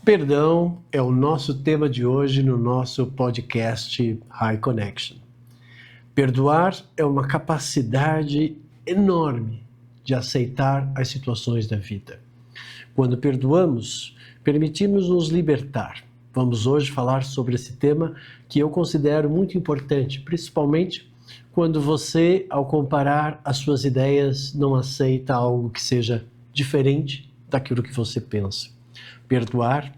Perdão é o nosso tema de hoje no nosso podcast High Connection. Perdoar é uma capacidade enorme de aceitar as situações da vida. Quando perdoamos, permitimos nos libertar. Vamos hoje falar sobre esse tema que eu considero muito importante, principalmente quando você, ao comparar as suas ideias, não aceita algo que seja diferente daquilo que você pensa. Perdoar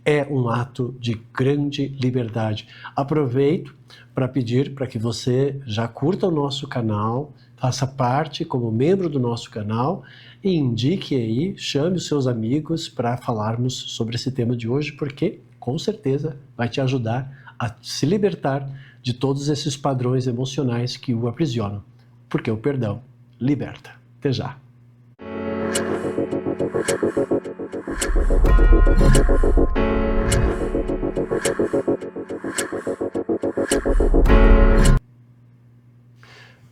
é um ato de grande liberdade. Aproveito para pedir para que você já curta o nosso canal, faça parte como membro do nosso canal e indique aí, chame os seus amigos para falarmos sobre esse tema de hoje, porque com certeza vai te ajudar a se libertar de todos esses padrões emocionais que o aprisionam, porque o perdão liberta. Até já!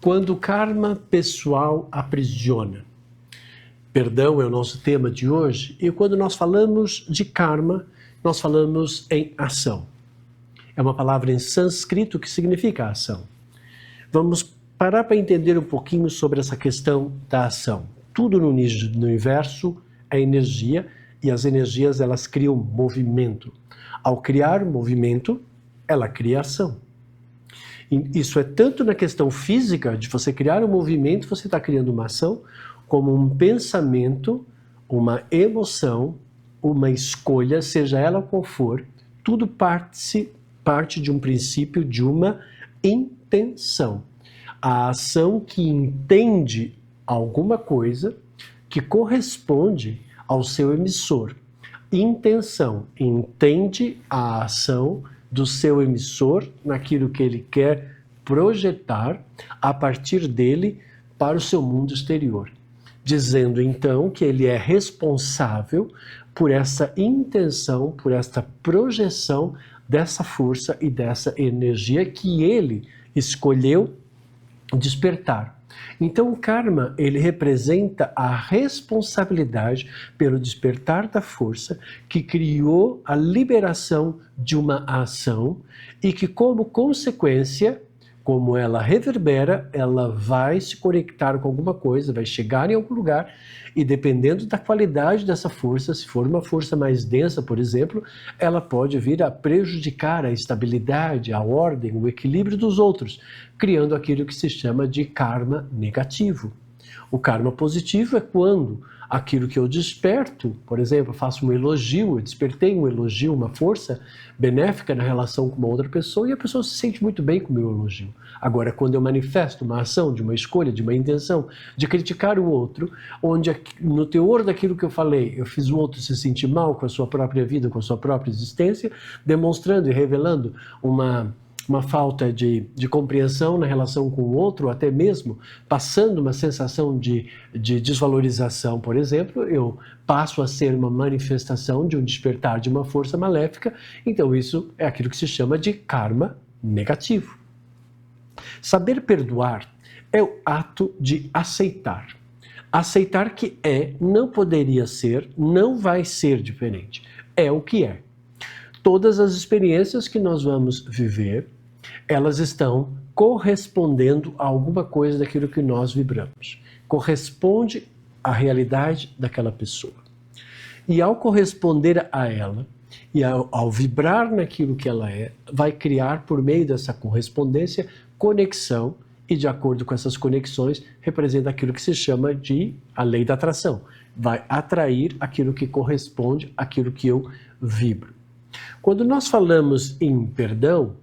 Quando o karma pessoal aprisiona. Perdão é o nosso tema de hoje, e quando nós falamos de karma, nós falamos em ação. É uma palavra em sânscrito que significa ação. Vamos parar para entender um pouquinho sobre essa questão da ação. Tudo no universo é energia, e as energias elas criam movimento. Ao criar movimento, ela cria ação. Isso é tanto na questão física, de você criar um movimento, você está criando uma ação, como um pensamento, uma emoção, uma escolha, seja ela qual for, tudo parte de um princípio, de uma intenção. A ação que entende alguma coisa que corresponde ao seu emissor. Intenção entende a ação do seu emissor naquilo que ele quer projetar a partir dele para o seu mundo exterior, dizendo então que ele é responsável por essa intenção, por esta projeção dessa força e dessa energia que ele escolheu despertar. Então o karma, ele representa a responsabilidade pelo despertar da força que criou a liberação de uma ação e que, como consequência, como ela reverbera, ela vai se conectar com alguma coisa, vai chegar em algum lugar e, dependendo da qualidade dessa força, se for uma força mais densa, por exemplo, ela pode vir a prejudicar a estabilidade, a ordem, o equilíbrio dos outros, criando aquilo que se chama de karma negativo. O karma positivo é quando aquilo que eu desperto, por exemplo, faço um elogio, eu despertei um elogio, uma força benéfica na relação com uma outra pessoa e a pessoa se sente muito bem com o meu elogio. Agora, quando eu manifesto uma ação, de uma escolha, de uma intenção, de criticar o outro, onde no teor daquilo que eu falei, eu fiz o outro se sentir mal com a sua própria vida, com a sua própria existência, demonstrando e revelando uma falta de compreensão na relação com o outro, até mesmo passando uma sensação de desvalorização, por exemplo, eu passo a ser uma manifestação de um despertar de uma força maléfica, então isso é aquilo que se chama de karma negativo. Saber perdoar é o ato de aceitar. Aceitar que não poderia ser, não vai ser diferente. É o que é. Todas as experiências que nós vamos viver, elas estão correspondendo a alguma coisa daquilo que nós vibramos. Corresponde à realidade daquela pessoa. E ao corresponder a ela, e ao vibrar naquilo que ela é, vai criar, por meio dessa correspondência, conexão, e de acordo com essas conexões, representa aquilo que se chama de a lei da atração. Vai atrair aquilo que corresponde àquilo que eu vibro. Quando nós falamos em perdão,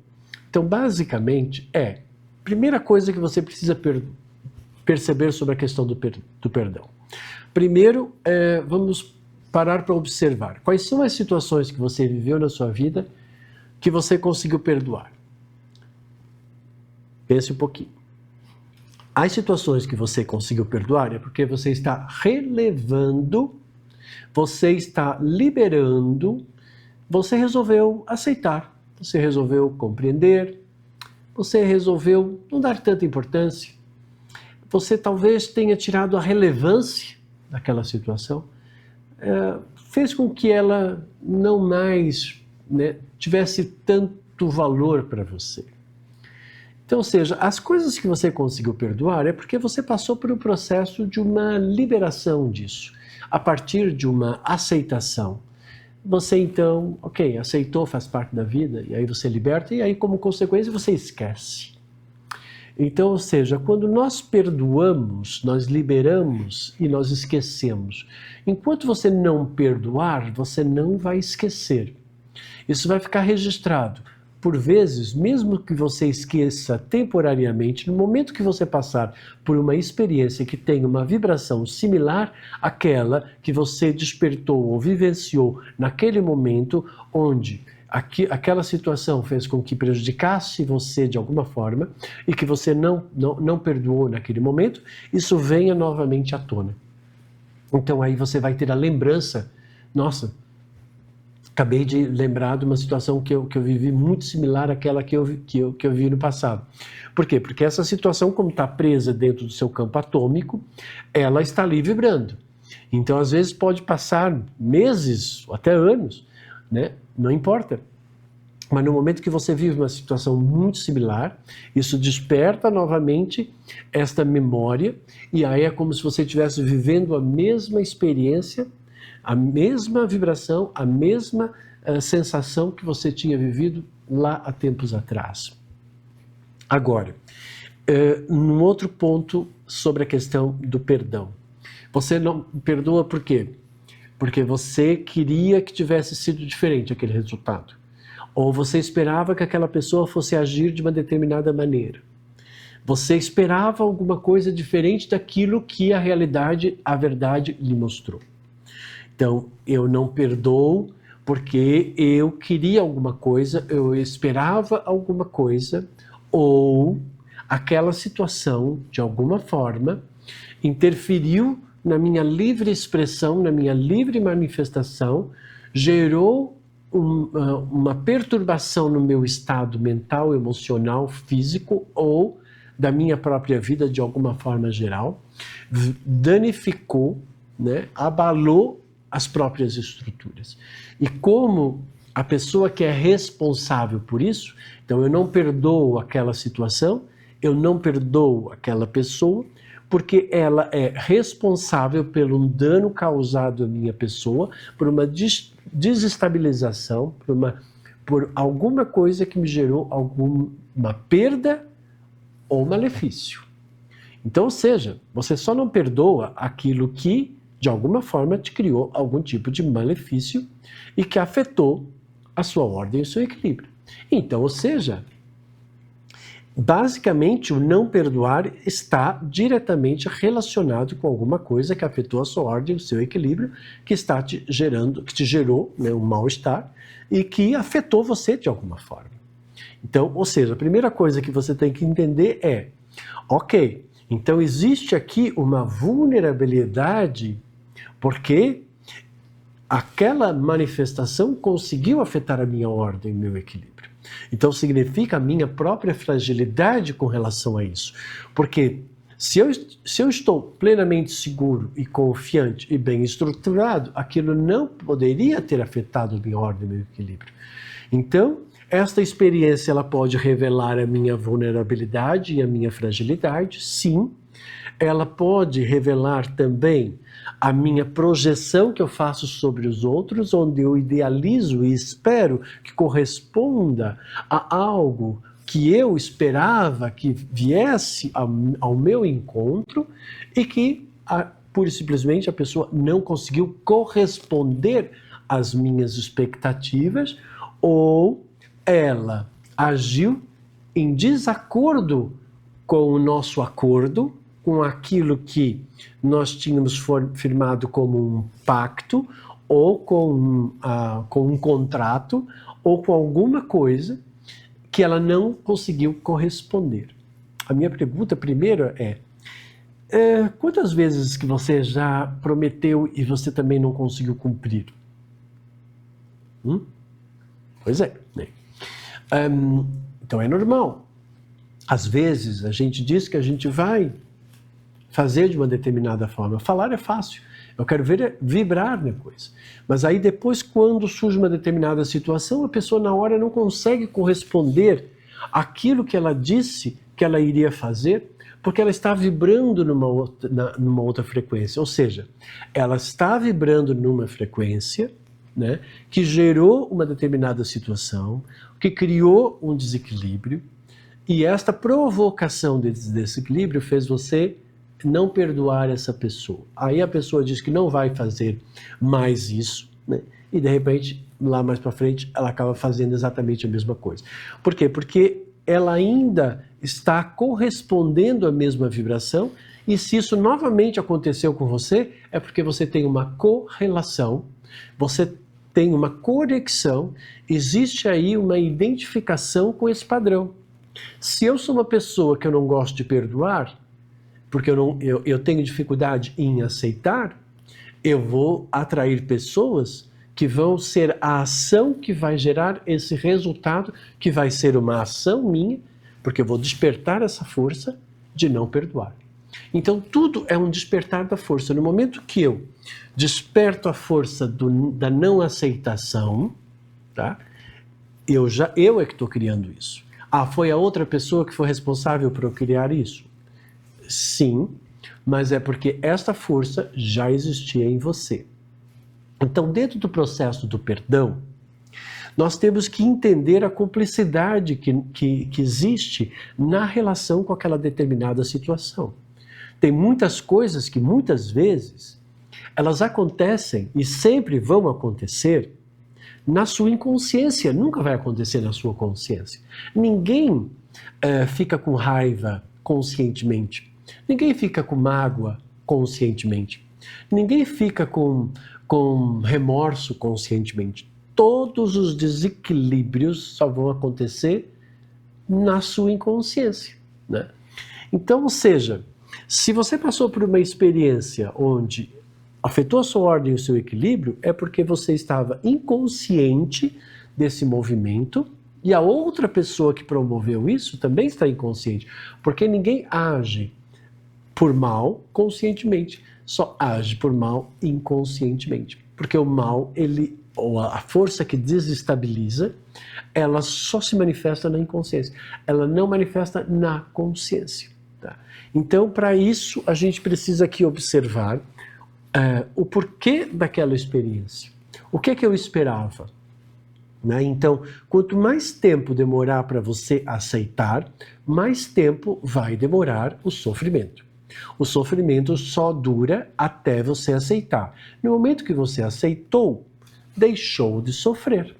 então basicamente primeira coisa que você precisa perceber sobre a questão do perdão. Primeiro, vamos parar para observar quais são as situações que você viveu na sua vida que você conseguiu perdoar. Pense um pouquinho. As situações que você conseguiu perdoar é porque você está relevando, você está liberando, você resolveu aceitar, você resolveu compreender, você resolveu não dar tanta importância, você talvez tenha tirado a relevância daquela situação, fez com que ela não mais, né, tivesse tanto valor para você. Então, ou seja, as coisas que você conseguiu perdoar é porque você passou por um processo de uma liberação disso, a partir de uma aceitação. Você então, ok, aceitou, faz parte da vida, e aí você liberta, e aí como consequência você esquece. Então, ou seja, quando nós perdoamos, nós liberamos e nós esquecemos. Enquanto você não perdoar, você não vai esquecer. Isso vai ficar registrado. Por vezes, mesmo que você esqueça temporariamente, no momento que você passar por uma experiência que tem uma vibração similar àquela que você despertou ou vivenciou naquele momento, onde aquela situação fez com que prejudicasse você de alguma forma e que você não perdoou naquele momento, isso venha novamente à tona. Então aí você vai ter a lembrança, nossa, acabei de lembrar de uma situação que eu vivi muito similar àquela que eu vi no passado. Por quê? Porque essa situação, como está presa dentro do seu campo atômico, ela está ali vibrando. Então, às vezes, pode passar meses, até anos, né? Não importa. Mas no momento que você vive uma situação muito similar, isso desperta novamente esta memória, e aí é como se você estivesse vivendo a mesma experiência, a mesma vibração, a mesma sensação que você tinha vivido lá há tempos atrás. Agora, num outro ponto sobre a questão do perdão. Você não perdoa por quê? Porque você queria que tivesse sido diferente aquele resultado. Ou você esperava que aquela pessoa fosse agir de uma determinada maneira. Você esperava alguma coisa diferente daquilo que a realidade, a verdade lhe mostrou. Então, eu não perdoo porque eu queria alguma coisa, eu esperava alguma coisa, ou aquela situação, de alguma forma, interferiu na minha livre expressão, na minha livre manifestação, gerou uma perturbação no meu estado mental, emocional, físico, ou da minha própria vida de alguma forma geral, danificou, né, abalou as próprias estruturas. E como a pessoa que é responsável por isso, então eu não perdoo aquela situação, eu não perdoo aquela pessoa, porque ela é responsável pelo dano causado à minha pessoa, por uma desestabilização, por alguma coisa que me gerou alguma perda ou malefício. Então, ou seja, você só não perdoa aquilo que de alguma forma te criou algum tipo de malefício e que afetou a sua ordem e o seu equilíbrio. Então, ou seja, basicamente o não perdoar está diretamente relacionado com alguma coisa que afetou a sua ordem e o seu equilíbrio, que está te gerando, que te gerou, né, um mal-estar e que afetou você de alguma forma. Então, ou seja, a primeira coisa que você tem que entender é, ok, então existe aqui uma vulnerabilidade porque aquela manifestação conseguiu afetar a minha ordem e meu equilíbrio. Então significa a minha própria fragilidade com relação a isso. Porque se eu estou plenamente seguro e confiante e bem estruturado, aquilo não poderia ter afetado a minha ordem e meu equilíbrio. Então, esta experiência ela pode revelar a minha vulnerabilidade e a minha fragilidade, sim. Ela pode revelar também a minha projeção que eu faço sobre os outros, onde eu idealizo e espero que corresponda a algo que eu esperava que viesse ao meu encontro e que, pura e simplesmente, a pessoa não conseguiu corresponder às minhas expectativas ou ela agiu em desacordo com o nosso acordo, com aquilo que nós tínhamos firmado como um pacto, ou com um contrato, ou com alguma coisa que ela não conseguiu corresponder. A minha pergunta primeiro é quantas vezes que você já prometeu e você também não conseguiu cumprir? Pois é, né? Então é normal. Às vezes a gente diz que a gente vai fazer de uma determinada forma. Falar é fácil. Eu quero vibrar depois. Mas aí depois, quando surge uma determinada situação, a pessoa na hora não consegue corresponder àquilo que ela disse que ela iria fazer, porque ela está vibrando numa outra frequência. Ou seja, ela está vibrando numa frequência, né, que gerou uma determinada situação, que criou um desequilíbrio, e esta provocação desse desequilíbrio fez você não perdoar essa pessoa. Aí a pessoa diz que não vai fazer mais isso, né, e de repente, lá mais para frente, ela acaba fazendo exatamente a mesma coisa. Por quê? Porque ela ainda está correspondendo à mesma vibração, e se isso novamente aconteceu com você, é porque você tem uma correlação, você tem uma conexão, existe aí uma identificação com esse padrão. Se eu sou uma pessoa que eu não gosto de perdoar, porque eu tenho dificuldade em aceitar, eu vou atrair pessoas que vão ser a ação que vai gerar esse resultado, que vai ser uma ação minha, porque eu vou despertar essa força de não perdoar. Então tudo é um despertar da força. No momento que eu desperto a força da não aceitação, tá? Eu é que estou criando isso. Ah, foi a outra pessoa que foi responsável por eu criar isso? Sim, mas é porque esta força já existia em você. Então, dentro do processo do perdão, nós temos que entender a cumplicidade que existe na relação com aquela determinada situação. Tem muitas coisas que muitas vezes elas acontecem e sempre vão acontecer na sua inconsciência, nunca vai acontecer na sua consciência. Ninguém fica com raiva conscientemente, ninguém fica com mágoa conscientemente, ninguém fica com remorso conscientemente. Todos os desequilíbrios só vão acontecer na sua inconsciência, né? Então, ou seja, se você passou por uma experiência onde afetou a sua ordem e o seu equilíbrio, é porque você estava inconsciente desse movimento e a outra pessoa que promoveu isso também está inconsciente, porque ninguém age por mal conscientemente, só age por mal inconscientemente, porque o mal, ou a força que desestabiliza, ela só se manifesta na inconsciência, ela não manifesta na consciência. Tá? Então, para isso, a gente precisa aqui observar o porquê daquela experiência. O que eu esperava? Né? Então, quanto mais tempo demorar para você aceitar, mais tempo vai demorar o sofrimento. O sofrimento só dura até você aceitar. No momento que você aceitou, deixou de sofrer,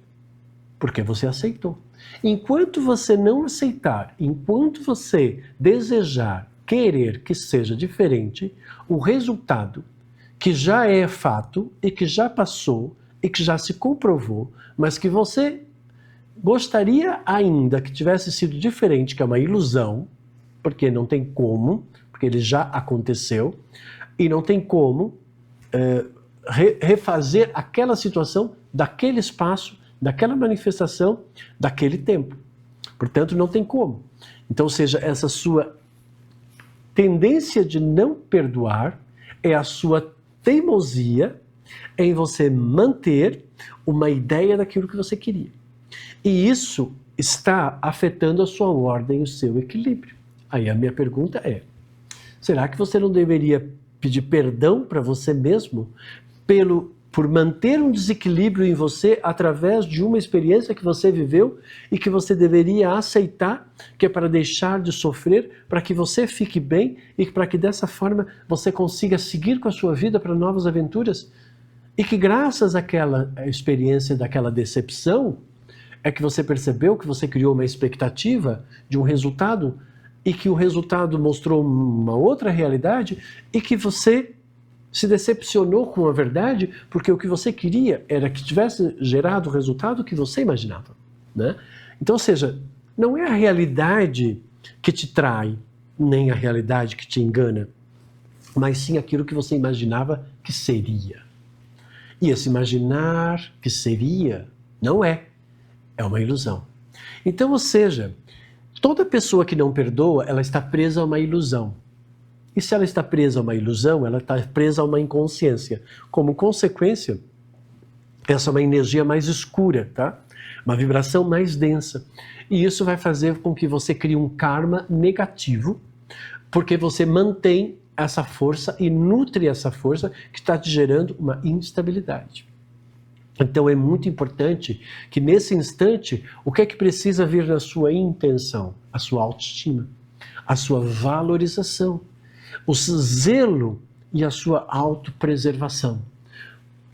porque você aceitou. Enquanto você não aceitar, enquanto você desejar, querer que seja diferente, o resultado, que já é fato e que já passou e que já se comprovou, mas que você gostaria ainda que tivesse sido diferente, que é uma ilusão, porque não tem como, porque ele já aconteceu, e não tem como refazer aquela situação daquele espaço, daquela manifestação, daquele tempo. Portanto, não tem como. Então, ou seja, essa sua tendência de não perdoar é a sua teimosia em você manter uma ideia daquilo que você queria. E isso está afetando a sua ordem e o seu equilíbrio. Aí a minha pergunta é, será que você não deveria pedir perdão para você mesmo por manter um desequilíbrio em você através de uma experiência que você viveu e que você deveria aceitar, que é para deixar de sofrer, para que você fique bem e para que dessa forma você consiga seguir com a sua vida para novas aventuras? E que graças àquela experiência, daquela decepção, é que você percebeu que você criou uma expectativa de um resultado e que o resultado mostrou uma outra realidade e que você se decepcionou com a verdade porque o que você queria era que tivesse gerado o resultado que você imaginava, né? Então, ou seja, não é a realidade que te trai, nem a realidade que te engana, mas sim aquilo que você imaginava que seria. E esse imaginar que seria não é uma ilusão. Então, ou seja, toda pessoa que não perdoa, ela está presa a uma ilusão. E se ela está presa a uma ilusão, ela está presa a uma inconsciência. Como consequência, essa é uma energia mais escura, tá? Uma vibração mais densa. E isso vai fazer com que você crie um karma negativo, porque você mantém essa força e nutre essa força que está te gerando uma instabilidade. Então é muito importante que nesse instante, o que é que precisa vir na sua intenção? A sua autoestima, a sua valorização, o seu zelo e a sua autopreservação.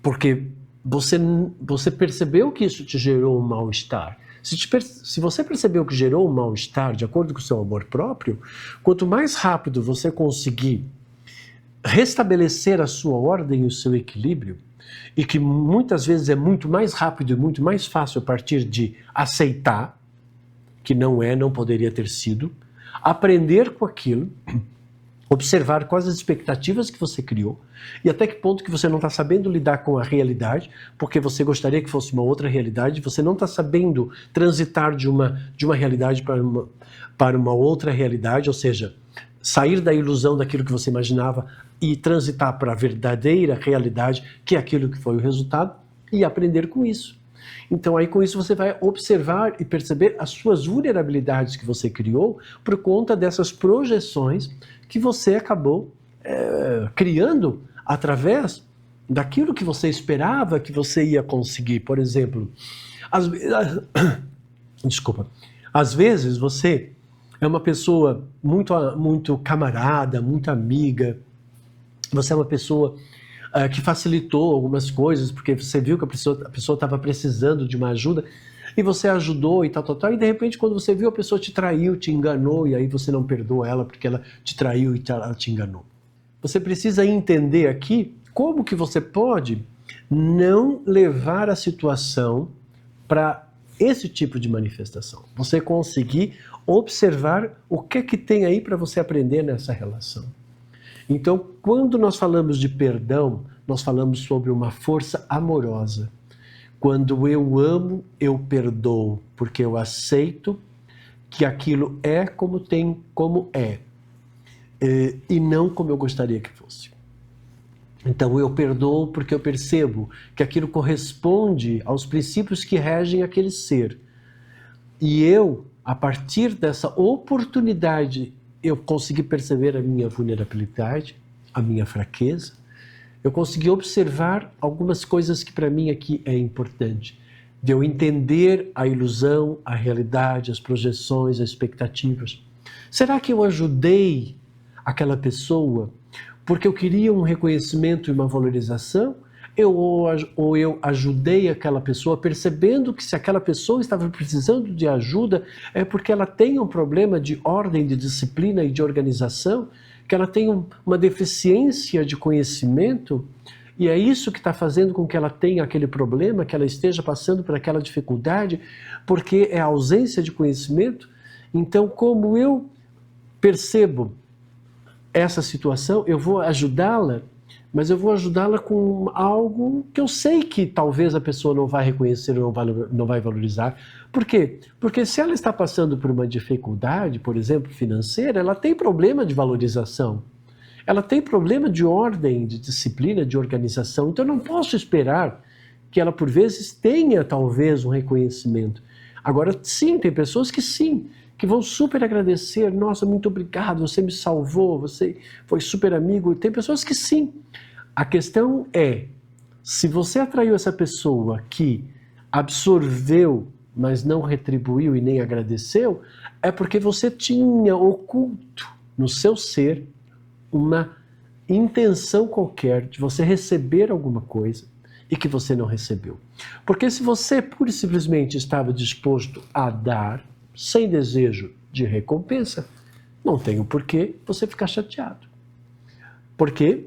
Porque você percebeu que isso te gerou um mal-estar. Se você percebeu que gerou um mal-estar de acordo com o seu amor próprio, quanto mais rápido você conseguir restabelecer a sua ordem e o seu equilíbrio, e que muitas vezes é muito mais rápido e muito mais fácil a partir de aceitar que não poderia ter sido, aprender com aquilo, observar quais as expectativas que você criou e até que ponto que você não está sabendo lidar com a realidade, porque você gostaria que fosse uma outra realidade, você não está sabendo transitar de uma realidade para uma outra realidade, ou seja, sair da ilusão daquilo que você imaginava e transitar para a verdadeira realidade, que é aquilo que foi o resultado, e aprender com isso. Então aí com isso você vai observar e perceber as suas vulnerabilidades que você criou por conta dessas projeções que você acabou criando através daquilo que você esperava que você ia conseguir. Por exemplo, às vezes você é uma pessoa muito camarada, muito amiga, você é uma pessoa que facilitou algumas coisas, porque você viu que a pessoa estava precisando de uma ajuda, e você ajudou e tal, e de repente quando você viu a pessoa te traiu, te enganou, e aí você não perdoa ela porque ela te traiu e ela te enganou. Você precisa entender aqui como que você pode não levar a situação para esse tipo de manifestação. Você conseguir observar o que é que tem aí para você aprender nessa relação. Então, quando nós falamos de perdão, nós falamos sobre uma força amorosa. Quando eu amo, eu perdoo, porque eu aceito que aquilo é como é, e não como eu gostaria que fosse. Então eu perdoo porque eu percebo que aquilo corresponde aos princípios que regem aquele ser. E eu, a partir dessa oportunidade, eu consegui perceber a minha vulnerabilidade, a minha fraqueza. Eu consegui observar algumas coisas que para mim aqui é importante. De eu entender a ilusão, a realidade, as projeções, as expectativas. Será que eu ajudei aquela pessoa porque eu queria um reconhecimento e uma valorização? Ou eu ajudei aquela pessoa percebendo que se aquela pessoa estava precisando de ajuda é porque ela tem um problema de ordem, de disciplina e de organização, que ela tem uma deficiência de conhecimento, e é isso que está fazendo com que ela tenha aquele problema, que ela esteja passando por aquela dificuldade, porque é a ausência de conhecimento. Então, como eu percebo essa situação, eu vou ajudá-la, mas eu vou ajudá-la com algo que eu sei que talvez a pessoa não vai reconhecer ou não vai valorizar. Por quê? Porque se ela está passando por uma dificuldade, por exemplo, financeira, ela tem problema de valorização. Ela tem problema de ordem, de disciplina, de organização. Então eu não posso esperar que ela, por vezes, tenha talvez um reconhecimento. Agora, sim, tem pessoas que sim, que vão super agradecer. Nossa, muito obrigado, você me salvou, você foi super amigo. Tem pessoas que sim. A questão é, se você atraiu essa pessoa que absorveu, mas não retribuiu e nem agradeceu, é porque você tinha oculto no seu ser uma intenção qualquer de você receber alguma coisa e que você não recebeu. Porque se você pura e simplesmente estava disposto a dar, sem desejo de recompensa, não tem o porquê você ficar chateado. Porque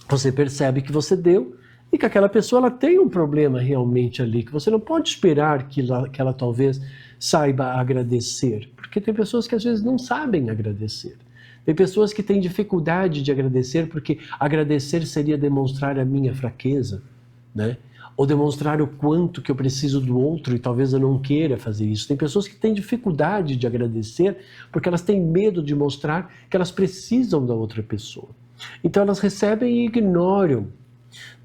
você percebe que você deu e que aquela pessoa ela tem um problema realmente ali, que você não pode esperar que ela talvez saiba agradecer. Porque tem pessoas que às vezes não sabem agradecer. Tem pessoas que têm dificuldade de agradecer porque agradecer seria demonstrar a minha fraqueza, né? ou demonstrar o quanto que eu preciso do outro e talvez eu não queira fazer isso. Tem pessoas que têm dificuldade de agradecer porque elas têm medo de mostrar que elas precisam da outra pessoa. Então elas recebem e ignoram,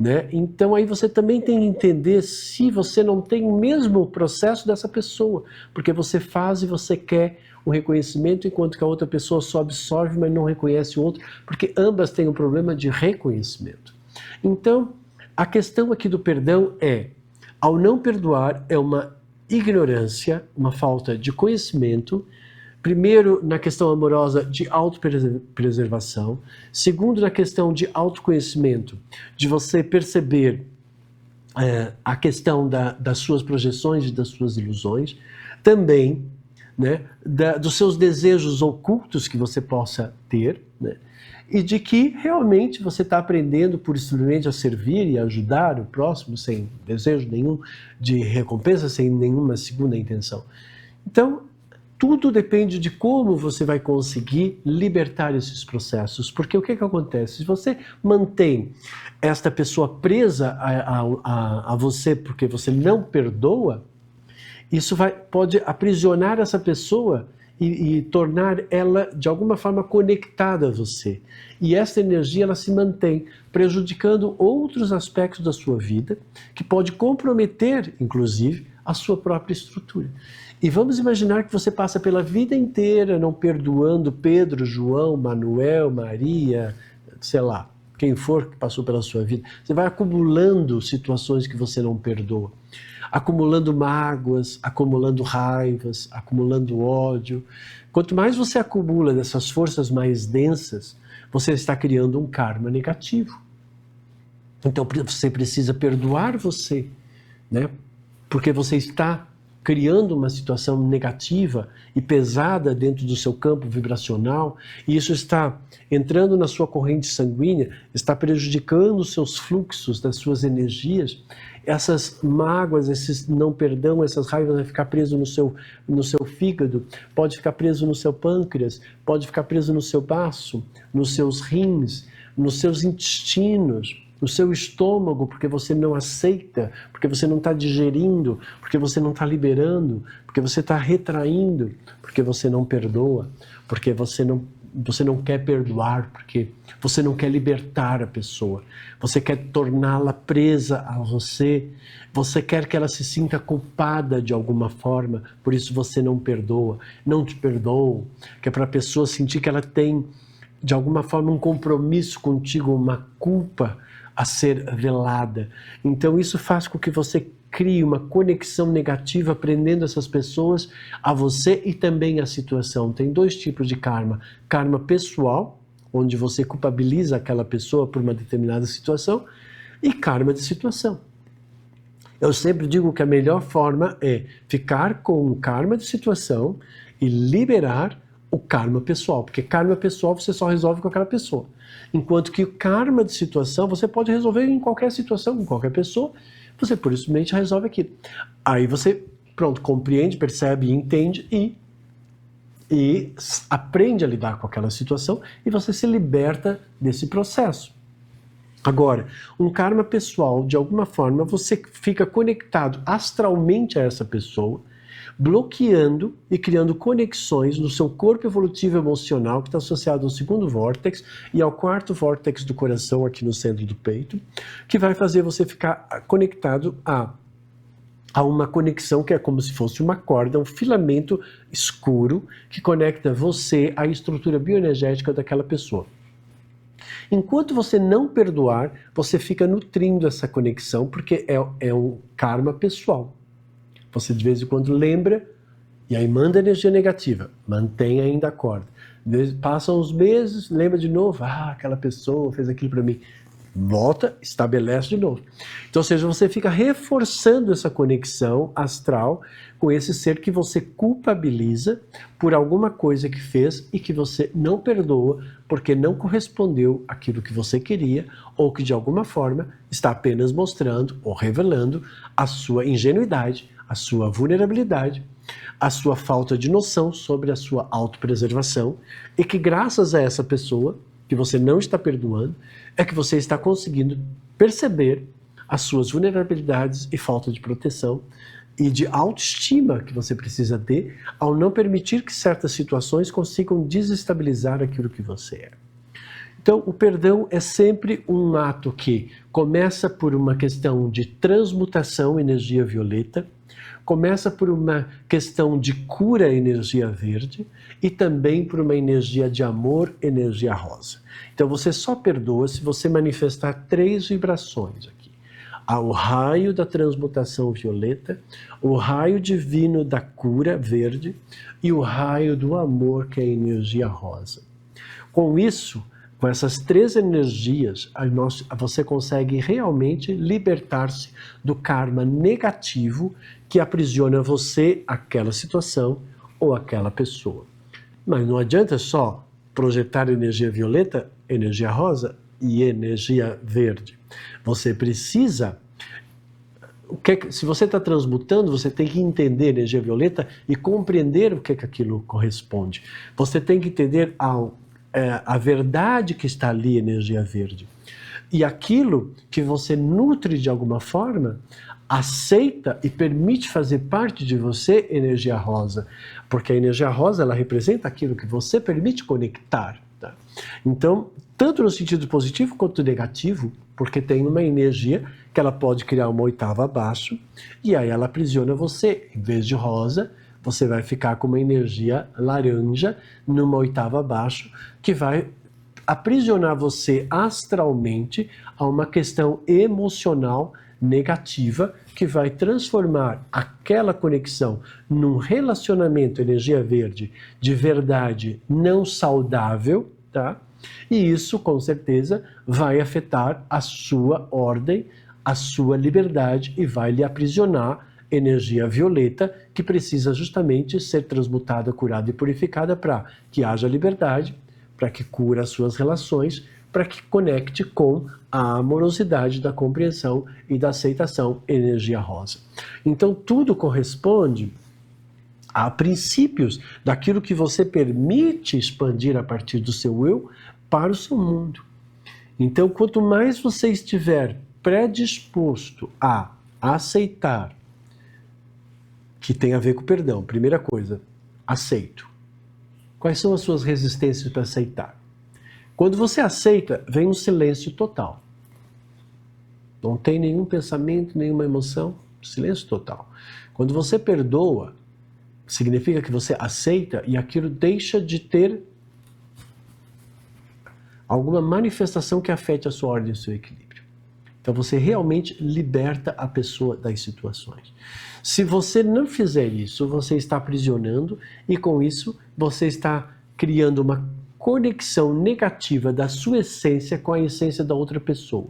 né? Então aí você também tem que entender se você não tem o mesmo processo dessa pessoa, porque você faz e você quer o reconhecimento, enquanto que a outra pessoa só absorve, mas não reconhece o outro, porque ambas têm um problema de reconhecimento. Então, a questão aqui do perdão é, ao não perdoar, é uma ignorância, uma falta de conhecimento, primeiro na questão amorosa de autopreservação, segundo na questão de autoconhecimento, de você perceber a questão das suas projeções e das suas ilusões, também, né, dos seus desejos ocultos que você possa ter, né, e de que realmente você está aprendendo por simplesmente a servir e ajudar o próximo sem desejo nenhum de recompensa, sem nenhuma segunda intenção. Então, tudo depende de como você vai conseguir libertar esses processos, porque o que acontece? Se você mantém esta pessoa presa a você porque você não perdoa, isso pode aprisionar essa pessoa e tornar ela de alguma forma conectada a você. E essa energia ela se mantém prejudicando outros aspectos da sua vida, que pode comprometer, inclusive, a sua própria estrutura. E vamos imaginar que você passa pela vida inteira não perdoando Pedro, João, Manuel, Maria, sei lá, quem for que passou pela sua vida. Você vai acumulando situações que você não perdoa, acumulando mágoas, acumulando raivas, acumulando ódio. Quanto mais você acumula dessas forças mais densas, você está criando um karma negativo. Então você precisa perdoar você, né? Porque você está criando uma situação negativa e pesada dentro do seu campo vibracional, e isso está entrando na sua corrente sanguínea, está prejudicando os seus fluxos das suas energias. Essas mágoas, esses não perdão, essas raivas vão ficar preso no seu fígado, pode ficar preso no seu pâncreas, pode ficar preso no seu baço, nos seus rins, nos seus intestinos, no seu estômago, porque você não aceita, porque você não está digerindo, porque você não está liberando, porque você está retraindo, porque você não perdoa, porque você não quer perdoar, porque você não quer libertar a pessoa, você quer torná-la presa a você, você quer que ela se sinta culpada de alguma forma, por isso você não perdoa, não te perdoa, que é para a pessoa sentir que ela tem, de alguma forma, um compromisso contigo, uma culpa a ser velada. Então isso faz com que você crie uma conexão negativa, prendendo essas pessoas a você e também à situação. Tem dois tipos de karma. Karma pessoal, onde você culpabiliza aquela pessoa por uma determinada situação, e karma de situação. Eu sempre digo que a melhor forma é ficar com o karma de situação e liberar o karma pessoal, porque karma pessoal você só resolve com aquela pessoa. Enquanto que o karma de situação você pode resolver em qualquer situação, com qualquer pessoa, você por isso simplesmente resolve aquilo. Aí você, pronto, compreende, percebe, entende e aprende a lidar com aquela situação e você se liberta desse processo. Agora, um karma pessoal, de alguma forma, você fica conectado astralmente a essa pessoa, bloqueando e criando conexões no seu corpo evolutivo emocional que está associado ao segundo vórtex e ao quarto vórtex do coração aqui no centro do peito, que vai fazer você ficar conectado a uma conexão que é como se fosse uma corda, um filamento escuro que conecta você à estrutura bioenergética daquela pessoa. Enquanto você não perdoar, você fica nutrindo essa conexão porque é um karma pessoal. Você de vez em quando lembra e aí manda energia negativa, mantém ainda a corda. Passam uns meses, lembra de novo, aquela pessoa fez aquilo para mim. Volta, estabelece de novo. Então, ou seja, você fica reforçando essa conexão astral com esse ser que você culpabiliza por alguma coisa que fez e que você não perdoa porque não correspondeu àquilo que você queria ou que de alguma forma está apenas mostrando ou revelando a sua ingenuidade, a sua vulnerabilidade, a sua falta de noção sobre a sua autopreservação e que graças a essa pessoa que você não está perdoando, é que você está conseguindo perceber as suas vulnerabilidades e falta de proteção e de autoestima que você precisa ter ao não permitir que certas situações consigam desestabilizar aquilo que você é. Então, o perdão é sempre um ato que começa por uma questão de transmutação, energia violeta, começa por uma questão de cura, energia verde, e também por uma energia de amor, energia rosa. Então, você só perdoa se você manifestar 3 vibrações aqui. Há o raio da transmutação violeta, o raio divino da cura verde e o raio do amor, que é a energia rosa. Com isso, com essas 3 energias, você consegue realmente libertar-se do karma negativo que aprisiona você, aquela situação ou aquela pessoa. Mas não adianta só projetar energia violeta, energia rosa e energia verde. Você precisa... Se você está transmutando, você tem que entender a energia violeta e compreender o que aquilo corresponde. Você tem que entender a verdade que está ali, energia verde. E aquilo que você nutre de alguma forma, aceita e permite fazer parte de você, energia rosa. Porque a energia rosa, ela representa aquilo que você permite conectar. Tá? Então, tanto no sentido positivo quanto negativo, porque tem uma energia que ela pode criar uma oitava abaixo, e aí ela aprisiona você. Em vez de rosa, você vai ficar com uma energia laranja numa oitava abaixo, que vai aprisionar você astralmente a uma questão emocional negativa, que vai transformar aquela conexão num relacionamento energia verde de verdade não saudável, tá? E isso, com certeza, vai afetar a sua ordem, a sua liberdade e vai lhe aprisionar energia violeta, que precisa justamente ser transmutada, curada e purificada para que haja liberdade, para que cure as suas relações, para que conecte com a amorosidade da compreensão e da aceitação, energia rosa. Então tudo corresponde a princípios daquilo que você permite expandir a partir do seu eu para o seu mundo. Então, quanto mais você estiver predisposto a aceitar, que tem a ver com perdão, primeira coisa, aceito. Quais são as suas resistências para aceitar? Quando você aceita, vem um silêncio total. Não tem nenhum pensamento, nenhuma emoção, silêncio total. Quando você perdoa, significa que você aceita e aquilo deixa de ter alguma manifestação que afete a sua ordem e o seu equilíbrio. Então você realmente liberta a pessoa das situações. Se você não fizer isso, você está aprisionando e com isso você está criando uma conexão negativa da sua essência com a essência da outra pessoa,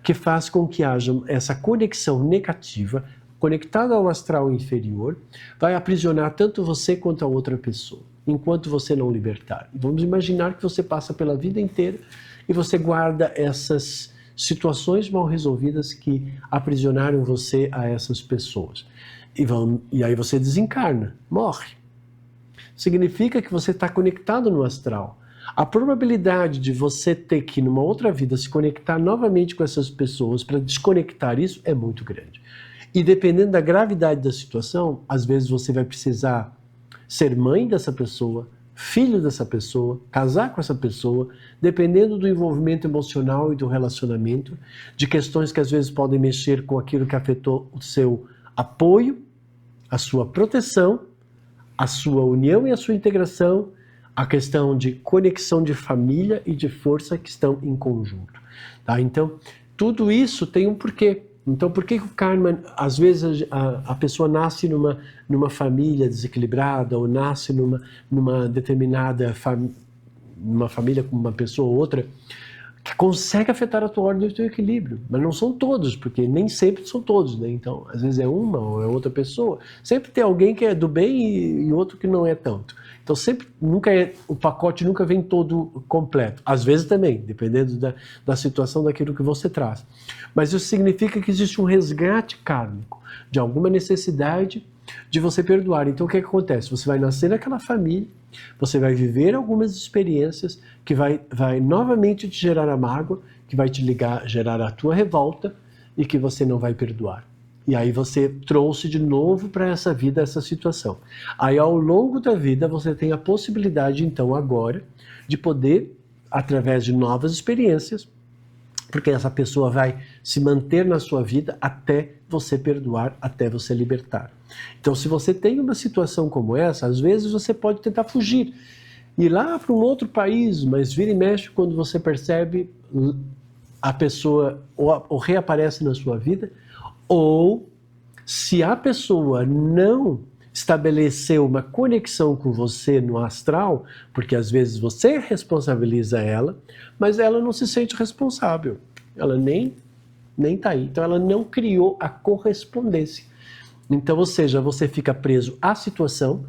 que faz com que haja essa conexão negativa conectada ao astral inferior, vai aprisionar tanto você quanto a outra pessoa, enquanto você não libertar. Vamos imaginar que você passa pela vida inteira e você guarda essas situações mal resolvidas que aprisionaram você a essas pessoas. E aí você desencarna, morre. Significa que você está conectado no astral. A probabilidade de você ter que, numa outra vida, se conectar novamente com essas pessoas para desconectar isso é muito grande. E dependendo da gravidade da situação, às vezes você vai precisar ser mãe dessa pessoa, filho dessa pessoa, casar com essa pessoa, dependendo do envolvimento emocional e do relacionamento, de questões que às vezes podem mexer com aquilo que afetou o seu apoio, a sua proteção, a sua união e a sua integração, a questão de conexão de família e de força que estão em conjunto. Tá? Então, tudo isso tem um porquê. Então, por que o karma, às vezes a pessoa nasce numa família desequilibrada ou nasce numa determinada numa família com uma pessoa ou outra, que consegue afetar a tua ordem e o teu equilíbrio. Mas não são todos, porque nem sempre são todos, né? Então, às vezes é uma ou é outra pessoa. Sempre tem alguém que é do bem e outro que não é tanto. Então, sempre, o pacote nunca vem todo completo. Às vezes também, dependendo da situação, daquilo que você traz. Mas isso significa que existe um resgate kármico de alguma necessidade de você perdoar. Então, o que acontece? Você vai nascer naquela família, você vai viver algumas experiências que vai novamente te gerar a mágoa, que vai te gerar a tua revolta, e que você não vai perdoar. E aí você trouxe de novo para essa vida essa situação. Aí ao longo da vida você tem a possibilidade então agora de poder, através de novas experiências, porque essa pessoa vai se manter na sua vida até você perdoar, até você libertar. Então se você tem uma situação como essa, às vezes você pode tentar fugir, ir lá para um outro país, mas vira e mexe quando você percebe a pessoa ou reaparece na sua vida, ou se a pessoa não estabeleceu uma conexão com você no astral, porque às vezes você responsabiliza ela, mas ela não se sente responsável, ela nem está aí, então ela não criou a correspondência. Então, ou seja, você fica preso à situação,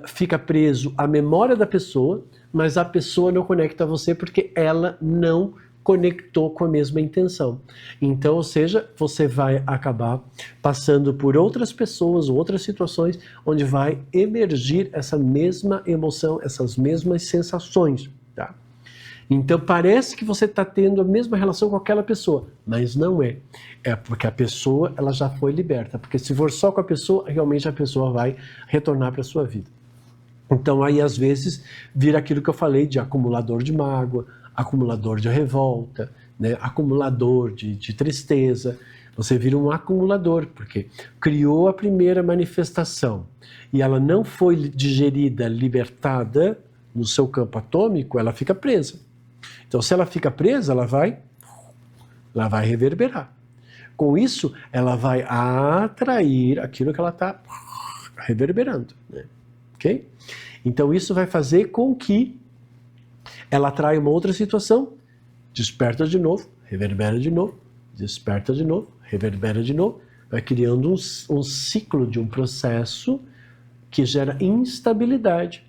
fica preso à memória da pessoa, mas a pessoa não conecta a você porque ela não conectou com a mesma intenção. Então, ou seja, você vai acabar passando por outras pessoas, outras situações, onde vai emergir essa mesma emoção, essas mesmas sensações, tá? Então parece que você está tendo a mesma relação com aquela pessoa, mas não é. É porque a pessoa ela já foi liberta, porque se for só com a pessoa, realmente a pessoa vai retornar para a sua vida. Então aí às vezes vira aquilo que eu falei de acumulador de mágoa, acumulador de revolta, né? Acumulador de tristeza. Você vira um acumulador, porque criou a primeira manifestação e ela não foi digerida, libertada no seu campo atômico, ela fica presa. Então se ela fica presa, ela vai reverberar. Com isso, ela vai atrair aquilo que ela está reverberando, né? Ok? Então isso vai fazer com que ela atrai uma outra situação, desperta de novo, reverbera de novo, desperta de novo, reverbera de novo, vai criando um ciclo de um processo que gera instabilidade.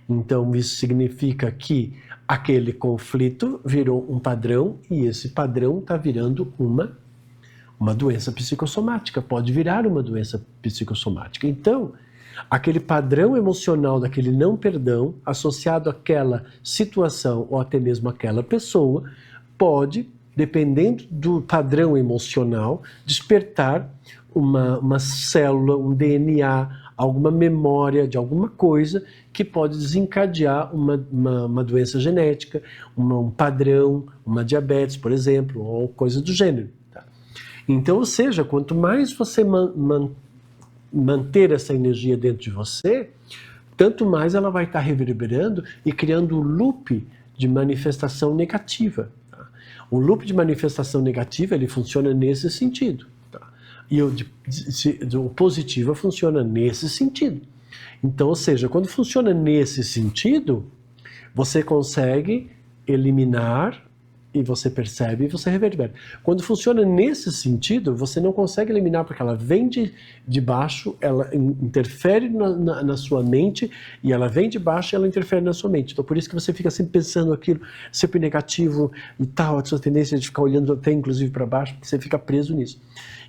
Então isso significa que aquele conflito virou um padrão e esse padrão está virando uma doença psicossomática, pode virar uma doença psicossomática. Então, aquele padrão emocional daquele não perdão, associado àquela situação ou até mesmo àquela pessoa, pode, dependendo do padrão emocional, despertar uma célula, um DNA, alguma memória de alguma coisa que pode desencadear uma doença genética, um padrão, uma diabetes, por exemplo, ou coisa do gênero. Tá? Então, ou seja, quanto mais você manter essa energia dentro de você, tanto mais ela vai estar reverberando e criando um loop de manifestação negativa. Tá? O loop de manifestação negativa ele funciona nesse sentido. Tá? E o positivo funciona nesse sentido. Então, ou seja, quando funciona nesse sentido, você consegue eliminar e você percebe e você reverbera. Quando funciona nesse sentido, você não consegue eliminar porque ela vem de baixo, ela interfere na sua mente e ela vem de baixo e ela interfere na sua mente. Então por isso que você fica sempre pensando aquilo, sempre negativo e tal, a sua tendência de ficar olhando até inclusive para baixo, porque você fica preso nisso.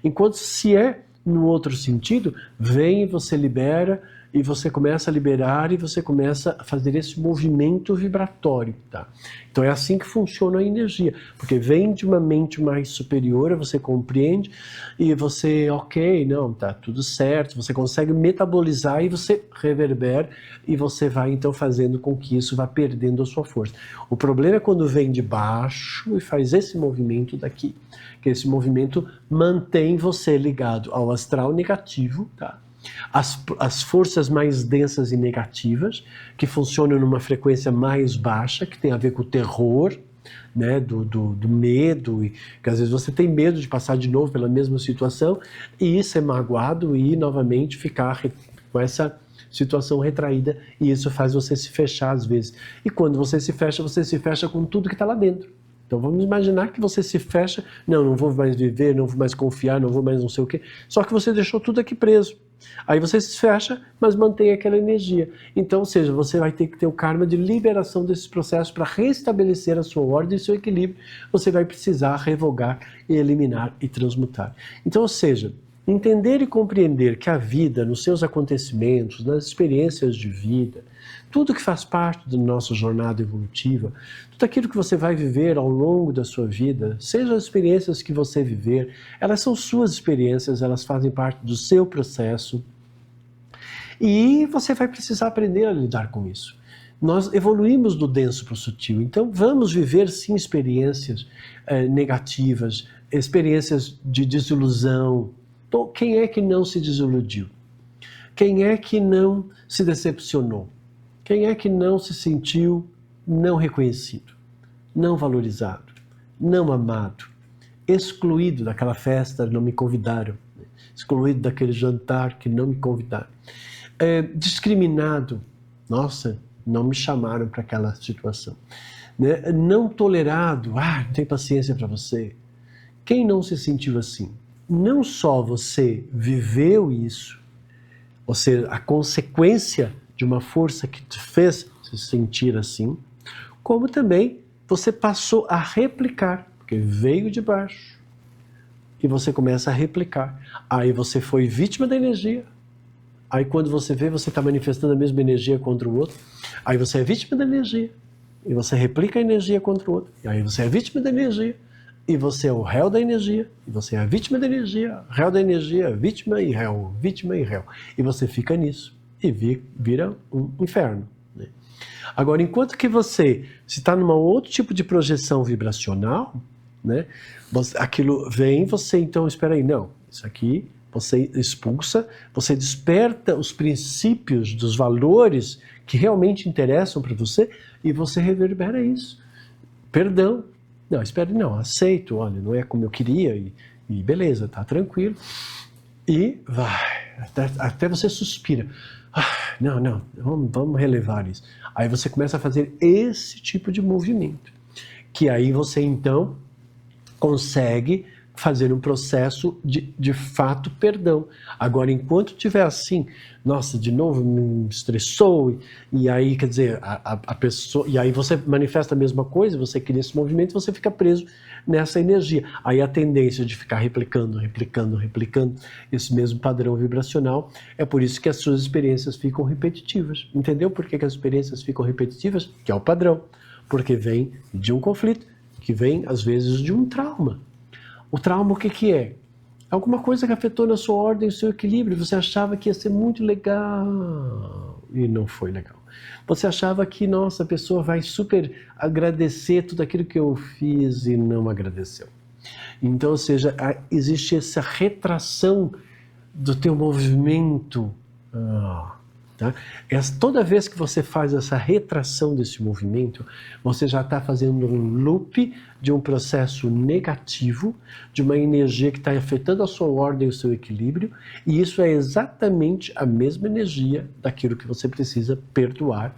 Enquanto se é no outro sentido, vem e você libera e você começa a liberar e você começa a fazer esse movimento vibratório, tá? Então é assim que funciona a energia, porque vem de uma mente mais superior, você compreende e você, ok, não, tá tudo certo, você consegue metabolizar e você reverbera e você vai então fazendo com que isso vá perdendo a sua força. O problema é quando vem de baixo e faz esse movimento daqui, que esse movimento mantém você ligado ao astral negativo, tá? As forças mais densas e negativas, que funcionam numa frequência mais baixa, que tem a ver com o terror, né, do medo, e que às vezes você tem medo de passar de novo pela mesma situação e ser magoado e novamente ficar com essa situação retraída, e isso faz você se fechar às vezes. E quando você se fecha com tudo que está lá dentro. Então vamos imaginar que você se fecha, não vou mais viver, não vou mais confiar, não vou mais não sei o quê, só que você deixou tudo aqui preso. Aí você se fecha, mas mantém aquela energia. Então, ou seja, você vai ter que ter o karma de liberação desses processos para restabelecer a sua ordem e seu equilíbrio. Você vai precisar revogar e eliminar e transmutar. Então, ou seja, Entender e compreender que a vida, nos seus acontecimentos, nas experiências de vida, tudo que faz parte da nossa jornada evolutiva, tudo aquilo que você vai viver ao longo da sua vida, sejam as experiências que você viver, elas são suas experiências, elas fazem parte do seu processo e você vai precisar aprender a lidar com isso. Nós evoluímos do denso para o sutil, então vamos viver sim experiências negativas, experiências de desilusão. Então, quem é que não se desiludiu? Quem é que não se decepcionou? Quem é que não se sentiu não reconhecido, não valorizado, não amado, excluído daquela festa, não me convidaram, excluído daquele jantar que não me convidaram, discriminado, nossa, não me chamaram para aquela situação, né? Não tolerado, não tenho paciência para você. Quem não se sentiu assim? Não só você viveu isso, ou seja, a consequência de uma força que te fez se sentir assim, como também você passou a replicar, porque veio de baixo, e você começa a replicar. Aí você foi vítima da energia, aí quando você vê, você está manifestando a mesma energia contra o outro, aí você é vítima da energia, e você replica a energia contra o outro, e aí você é vítima da energia, e você é o réu da energia, e você é a vítima da energia, réu da energia, vítima e réu, e você fica nisso, e vira um inferno, né? Agora, enquanto que você, se está num outro tipo de projeção vibracional, né, aquilo vem, você então, espera aí, não, isso aqui você expulsa, você desperta os princípios dos valores que realmente interessam para você, e você reverbera isso. Perdão. Não, espere, não, aceito, olha, não é como eu queria, e beleza, tá tranquilo. E vai, até você suspira. Não, vamos relevar isso. Aí você começa a fazer esse tipo de movimento, que aí você então consegue fazer um processo de fato perdão. Agora, enquanto estiver assim, nossa, de novo me estressou, e aí, quer dizer, a pessoa, e aí você manifesta a mesma coisa, você cria esse movimento, você fica preso nessa energia. Aí a tendência de ficar replicando esse mesmo padrão vibracional, é por isso que as suas experiências ficam repetitivas. Entendeu por que as experiências ficam repetitivas? Que é o padrão. Porque vem de um conflito, que vem, às vezes, de um trauma. O trauma, o que é? Alguma coisa que afetou na sua ordem, o seu equilíbrio. Você achava que ia ser muito legal e não foi legal. Você achava que, nossa, a pessoa vai super agradecer tudo aquilo que eu fiz e não agradeceu. Então, ou seja, existe essa retração do teu movimento. Tá? Toda vez que você faz essa retração desse movimento, você já está fazendo um loop de um processo negativo, de uma energia que está afetando a sua ordem e o seu equilíbrio, e isso é exatamente a mesma energia daquilo que você precisa perdoar,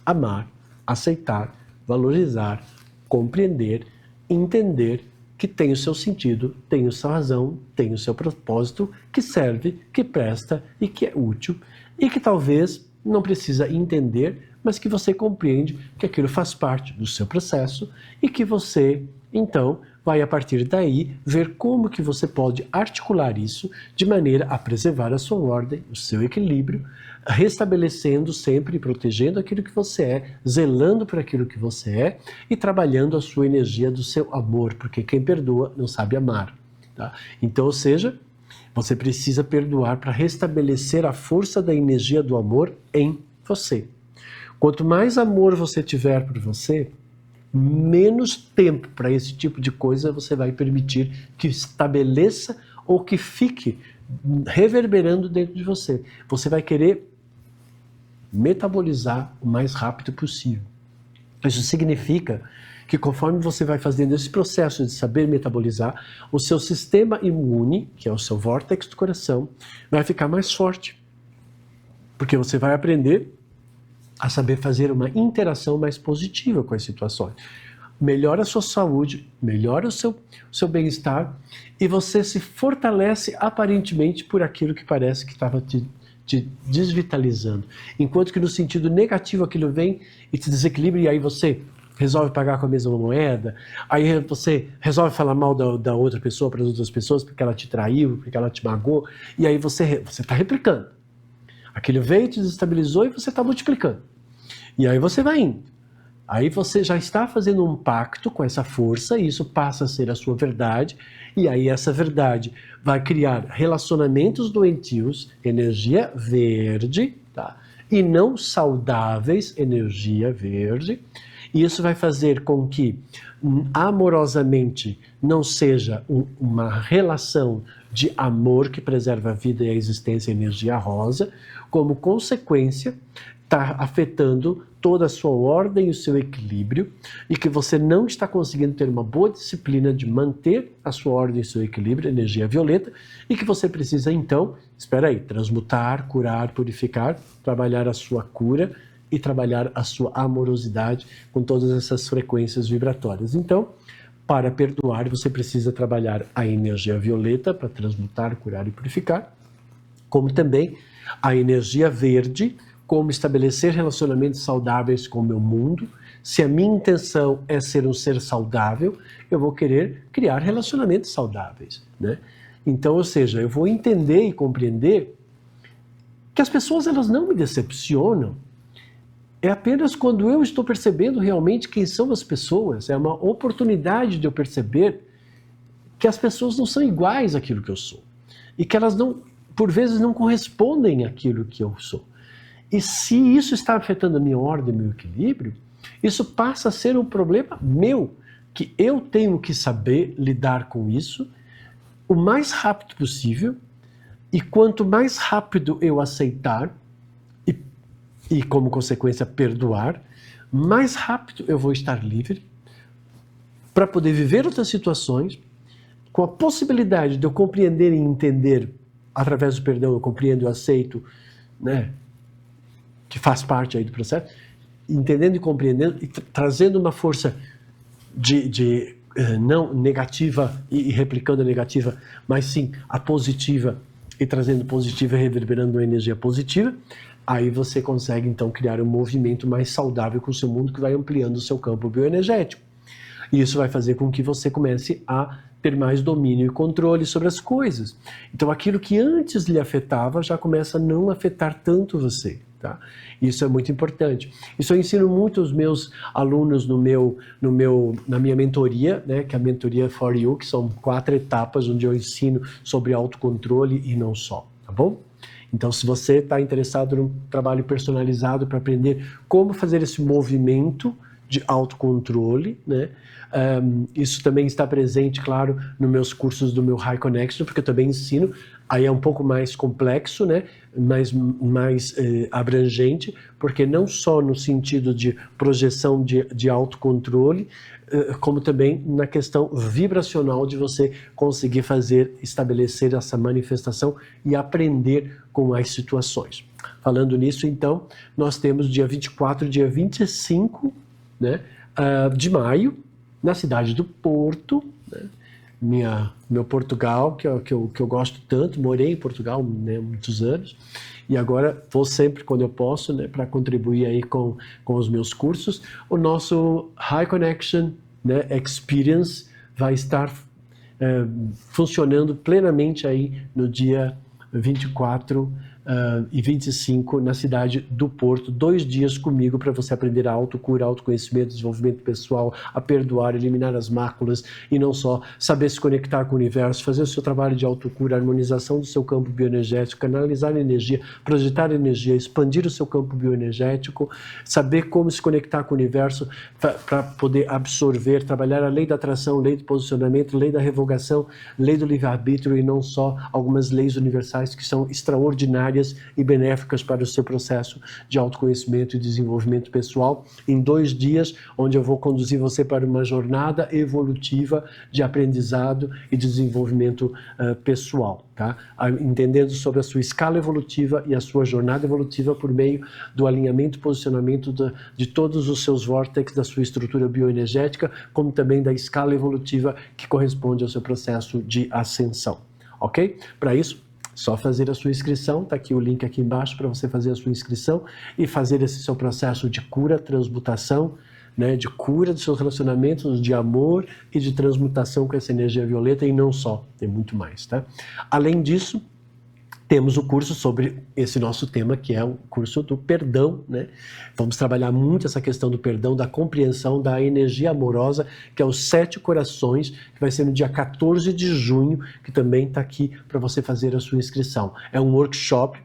amar, aceitar, valorizar, compreender, entender que tem o seu sentido, tem a sua razão, tem o seu propósito, que serve, que presta e que é útil, e que talvez não precisa entender, mas que você compreende que aquilo faz parte do seu processo e que você, então, vai a partir daí ver como que você pode articular isso de maneira a preservar a sua ordem, o seu equilíbrio, restabelecendo sempre e protegendo aquilo que você é, zelando por aquilo que você é e trabalhando a sua energia do seu amor, porque quem perdoa não sabe amar. Tá? Então, ou seja, você precisa perdoar para restabelecer a força da energia do amor em você. Quanto mais amor você tiver por você, menos tempo para esse tipo de coisa você vai permitir que estabeleça ou que fique reverberando dentro de você. Você vai querer metabolizar o mais rápido possível. Isso significa que conforme você vai fazendo esse processo de saber metabolizar, o seu sistema imune, que é o seu vórtex do coração, vai ficar mais forte. Porque você vai aprender a saber fazer uma interação mais positiva com as situações. Melhora a sua saúde, melhora o seu bem-estar e você se fortalece aparentemente por aquilo que parece que estava te desvitalizando. Enquanto que no sentido negativo aquilo vem e te desequilibra e aí você resolve pagar com a mesma moeda, aí você resolve falar mal da outra pessoa para as outras pessoas porque ela te traiu, porque ela te magoou, e aí você está replicando. Aquilo veio, te desestabilizou e você está multiplicando. E aí você vai indo. Aí você já está fazendo um pacto com essa força, e isso passa a ser a sua verdade, e aí essa verdade vai criar relacionamentos doentios, energia verde, tá? E não saudáveis, energia verde, e isso vai fazer com que amorosamente não seja uma relação de amor que preserva a vida e a existência, energia rosa, como consequência está afetando toda a sua ordem e o seu equilíbrio, e que você não está conseguindo ter uma boa disciplina de manter a sua ordem e o seu equilíbrio, energia violeta, e que você precisa então, espera aí, transmutar, curar, purificar, trabalhar a sua cura e trabalhar a sua amorosidade com todas essas frequências vibratórias. Então, para perdoar, você precisa trabalhar a energia violeta para transmutar, curar e purificar, como também a energia verde, como estabelecer relacionamentos saudáveis com o meu mundo. Se a minha intenção é ser um ser saudável, eu vou querer criar relacionamentos saudáveis, né? Então, ou seja, eu vou entender e compreender que as pessoas elas não me decepcionam. É apenas quando eu estou percebendo realmente quem são as pessoas. É uma oportunidade de eu perceber que as pessoas não são iguais àquilo que eu sou. E que elas não, por vezes, não correspondem àquilo que eu sou. E se isso está afetando a minha ordem, meu equilíbrio, isso passa a ser um problema meu, que eu tenho que saber lidar com isso o mais rápido possível, e quanto mais rápido eu aceitar e como consequência perdoar, mais rápido eu vou estar livre para poder viver outras situações com a possibilidade de eu compreender e entender, através do perdão eu compreendo e aceito, né, que faz parte aí do processo, entendendo e compreendendo e trazendo uma força de não negativa e replicando a negativa, mas sim a positiva, e trazendo positiva e reverberando uma energia positiva, aí você consegue então criar um movimento mais saudável com o seu mundo, que vai ampliando o seu campo bioenergético. E isso vai fazer com que você comece a ter mais domínio e controle sobre as coisas. Então aquilo que antes lhe afetava já começa a não afetar tanto você. Tá? Isso é muito importante. Isso eu ensino muito aos meus alunos na minha mentoria, né, que é a mentoria For You, que são 4 etapas onde eu ensino sobre autocontrole e não só, tá bom? Então, se você está interessado num trabalho personalizado para aprender como fazer esse movimento de autocontrole, né? Isso também está presente, claro, nos meus cursos do meu High Connection, porque eu também ensino. Aí é um pouco mais complexo, né? mais abrangente, porque não só no sentido de projeção de autocontrole, como também na questão vibracional de você conseguir estabelecer essa manifestação e aprender com as situações. Falando nisso, então, nós temos dia 24 e dia 25, né, de maio, na cidade do Porto, né, meu Portugal, que eu gosto tanto, morei em Portugal, né, muitos anos, e agora vou sempre quando eu posso, né, para contribuir aí com os meus cursos. O nosso High Connection, né, Experience vai estar funcionando plenamente aí no dia 24 e 25 na cidade do Porto, 2 dias comigo para você aprender a autocura, autoconhecimento, desenvolvimento pessoal, a perdoar, eliminar as máculas e não só saber se conectar com o universo, fazer o seu trabalho de autocura, harmonização do seu campo bioenergético, canalizar energia, projetar energia, expandir o seu campo bioenergético, saber como se conectar com o universo para poder absorver, trabalhar a lei da atração, lei do posicionamento, lei da revogação, lei do livre-arbítrio e não só algumas leis universais que são extraordinárias e benéficas para o seu processo de autoconhecimento e desenvolvimento pessoal, em 2 dias, onde eu vou conduzir você para uma jornada evolutiva de aprendizado e desenvolvimento pessoal, tá? Entendendo sobre a sua escala evolutiva e a sua jornada evolutiva por meio do alinhamento e posicionamento de todos os seus vórtices da sua estrutura bioenergética, como também da escala evolutiva que corresponde ao seu processo de ascensão, ok? Para isso, só fazer a sua inscrição, está aqui o link aqui embaixo para você fazer a sua inscrição e fazer esse seu processo de cura, transmutação, né, de cura dos seus relacionamentos, de amor e de transmutação com essa energia violeta, e não só, tem muito mais, tá? Além disso, temos o curso sobre esse nosso tema, que é o curso do perdão, né? Vamos trabalhar muito essa questão do perdão, da compreensão da energia amorosa, que é os 7 corações, que vai ser no dia 14 de junho, que também está aqui para você fazer a sua inscrição. É um workshop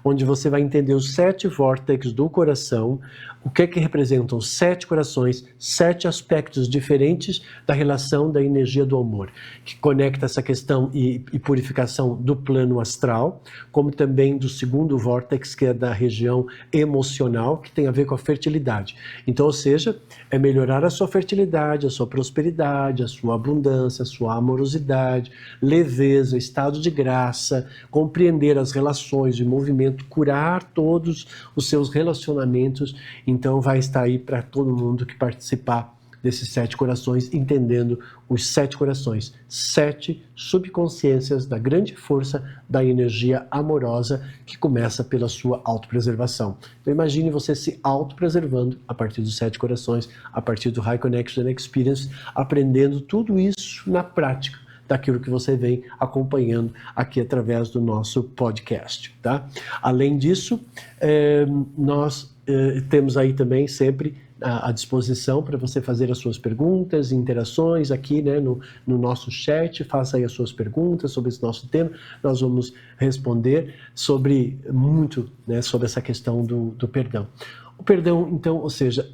onde você vai entender os 7 vórtices do coração, o que representam 7 corações, 7 aspectos diferentes da relação da energia do amor, que conecta essa questão e purificação do plano astral, como também do segundo vórtice, que é da região emocional, que tem a ver com a fertilidade. Então, ou seja, é melhorar a sua fertilidade, a sua prosperidade, a sua abundância, a sua amorosidade, leveza, estado de graça, compreender as relações de movimento, curar todos os seus relacionamentos. Então vai estar aí para todo mundo que participar desses 7 corações, entendendo os 7 corações, 7 subconsciências da grande força da energia amorosa que começa pela sua autopreservação. Então imagine você se autopreservando a partir dos 7 corações, a partir do High Connection Experience, aprendendo tudo isso na prática, daquilo que você vem acompanhando aqui através do nosso podcast, tá? Além disso, nós temos aí também sempre à disposição para você fazer as suas perguntas, interações aqui, né, no nosso chat. Faça aí as suas perguntas sobre esse nosso tema. Nós vamos responder sobre muito, né, sobre essa questão do perdão. O perdão, então, ou seja,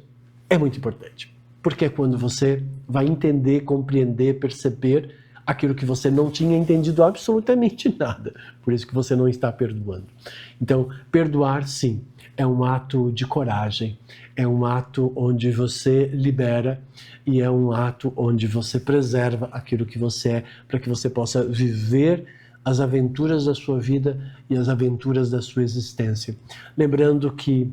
é muito importante, porque é quando você vai entender, compreender, perceber aquilo que você não tinha entendido absolutamente nada, por isso que você não está perdoando. Então, perdoar, sim, é um ato de coragem, é um ato onde você libera e é um ato onde você preserva aquilo que você é, para que você possa viver as aventuras da sua vida e as aventuras da sua existência. Lembrando que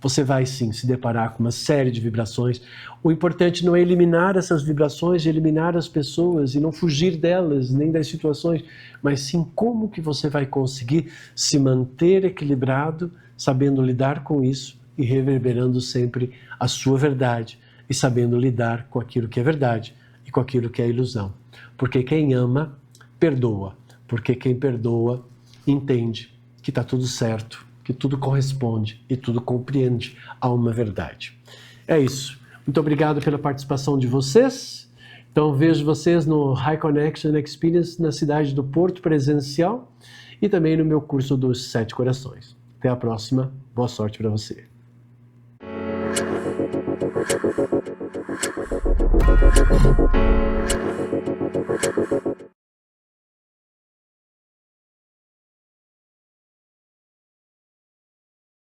você vai sim se deparar com uma série de vibrações. O importante não é eliminar essas vibrações, eliminar as pessoas e não fugir delas, nem das situações, mas sim como que você vai conseguir se manter equilibrado, sabendo lidar com isso e reverberando sempre a sua verdade e sabendo lidar com aquilo que é verdade e com aquilo que é ilusão. Porque quem ama, perdoa. Porque quem perdoa, entende que está tudo certo, que tudo corresponde e tudo compreende a uma verdade. É isso. Muito obrigado pela participação de vocês. Então vejo vocês no High Connection Experience na cidade do Porto presencial e também no meu curso dos 7 corações. Até a próxima. Boa sorte para você.